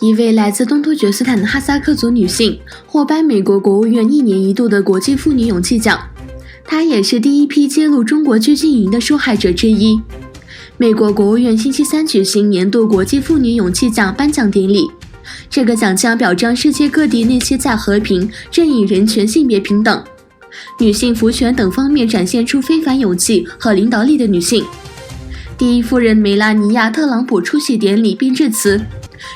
一位来自东突厥斯坦的哈萨克族女性获颁美国国务院1年1度的国际妇女勇气奖，她也是第一批揭露中国拘禁营的受害者之一。美国国务院星期三举行年度国际妇女勇气奖颁奖典礼，这个奖项表彰世界各地那些在和平、正义、人权、性别平等、女性福权等方面展现出非凡勇气和领导力的女性。第一夫人梅拉尼亚·特朗普出席典礼并致辞，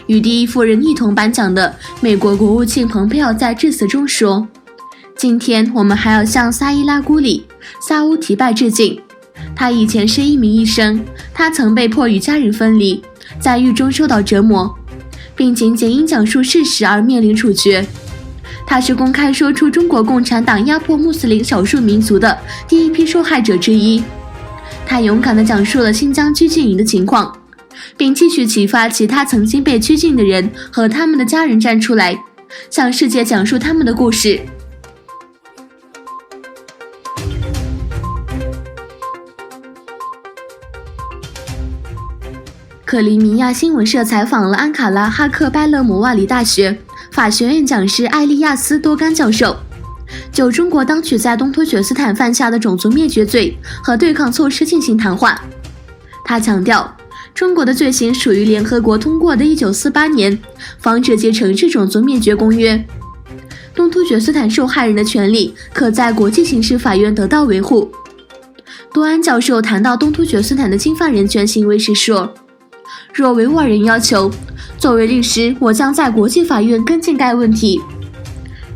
与第一夫人一同颁奖的美国国务卿蓬佩奥在致辞中说：“今天我们还要向萨伊拉·古里·萨乌提拜致敬。他以前是一名医生，他曾被迫与家人分离，在狱中受到折磨，并仅仅因讲述事实而面临处决。他是公开说出中国共产党压迫穆斯林少数民族的第一批受害者之一。他勇敢地讲述了新疆拘禁营的情况，并继续启发其他曾经被拘禁的人和他们的家人站出来，向世界讲述他们的故事。”克里米亚新闻社采访了安卡拉哈克拜勒姆瓦里大学法学院讲师艾利亚斯多甘教授，就中国当局在东突厥斯坦犯下的种族灭绝罪和对抗措施进行谈话。他强调，中国的罪行属于联合国通过的1948年防止及惩治种族灭绝公约，东突厥斯坦受害人的权利可在国际刑事法院得到维护。多安教授谈到东突厥斯坦的侵犯人权行为时说：“若维吾尔人要求，作为律师，我将在国际法院跟进该问题。”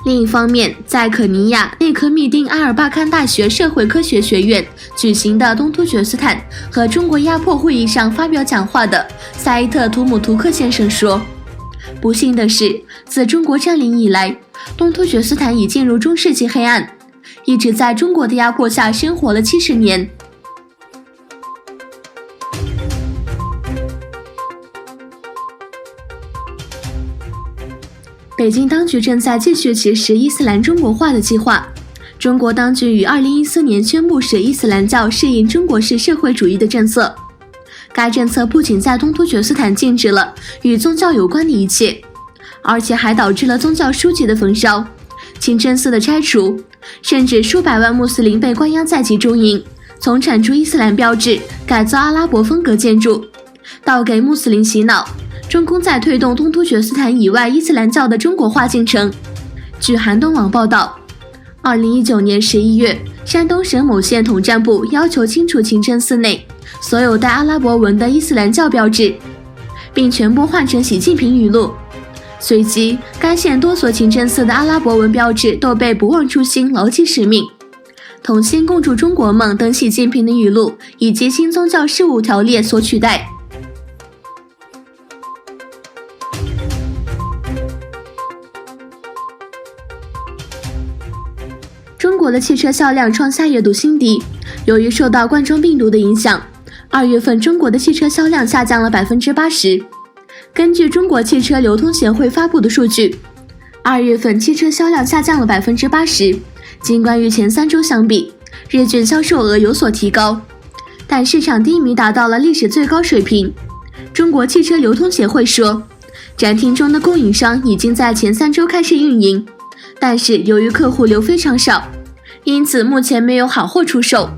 另一方面，在可尼亚内科密丁阿尔巴堪大学社会科学学院举行的东突厥斯坦和中国压迫会议上发表讲话的萨伊特图姆图克先生说：“不幸的是，自中国占领以来，东突厥斯坦已进入中世纪黑暗，一直在中国的压迫下生活了70年。”北京当局正在继续其实伊斯兰中国化的计划。中国当局于2014年宣布使伊斯兰教适应中国式社会主义的政策。该政策不仅在东突厥斯坦禁止了与宗教有关的一切，而且还导致了宗教书籍的焚烧、清真寺的拆除，甚至数百万穆斯林被关押在集中营，从铲除伊斯兰标志、改造阿拉伯风格建筑，到给穆斯林洗脑。中共在推动东突厥斯坦以外伊斯兰教的中国化进程。据韩东网报道，2019年11月，山东省某县统战部要求清除清真寺内所有带阿拉伯文的伊斯兰教标志，并全部换成习近平语录。随即，该县多所清真寺的阿拉伯文标志都被不忘初心、牢记使命、同心共筑中国梦等习近平的语录以及新宗教事务条例所取代。中国的汽车销量创下月度新低，由于受到冠状病毒的影响，2月份中国的汽车销量下降了80%。根据中国汽车流通协会发布的数据，2月份汽车销量下降了80%，尽管与前3周相比，日均销售额有所提高，但市场低迷达到了历史最高水平。中国汽车流通协会说，展厅中的供应商已经在前3周开始运营，但是由于客户流非常少，因此目前没有好货出售。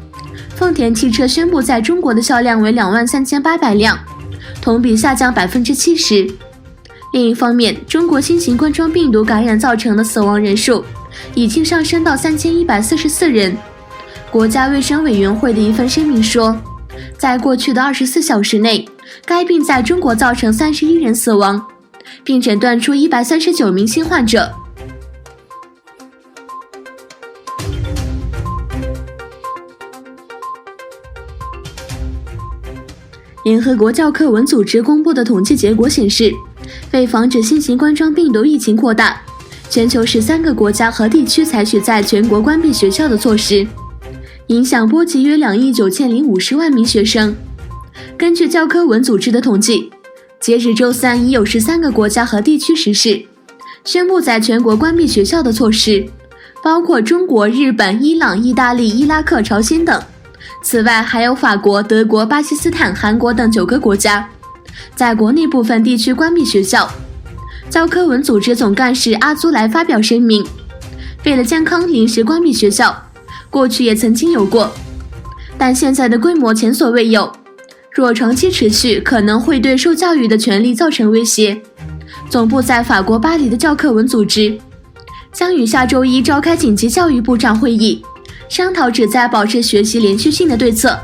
丰田汽车宣布在中国的销量为23800辆，同比下降70%。另一方面，中国新型冠状病毒感染造成的死亡人数已经上升到3144人。国家卫生委员会的一份声明说，在过去的24小时内，该病在中国造成31人死亡，并诊断出139名新患者。联合国教科文组织公布的统计结果显示，为防止新型冠状病毒疫情扩大，全球13个国家和地区采取在全国关闭学校的措施，影响波及约2亿9050万名学生。根据教科文组织的统计，截止周3已有13个国家和地区实施宣布在全国关闭学校的措施，包括中国、日本、伊朗、意大利、伊拉克、朝鲜等。此外，还有法国、德国、巴基斯坦、韩国等9个国家在国内部分地区关闭学校。教科文组织总干事阿祖莱发表声明，为了健康临时关闭学校，过去也曾经有过，但现在的规模前所未有，若长期持续，可能会对受教育的权利造成威胁。总部在法国巴黎的教科文组织将于下周一召开紧急教育部长会议，商讨旨在保持学习连续性的对策。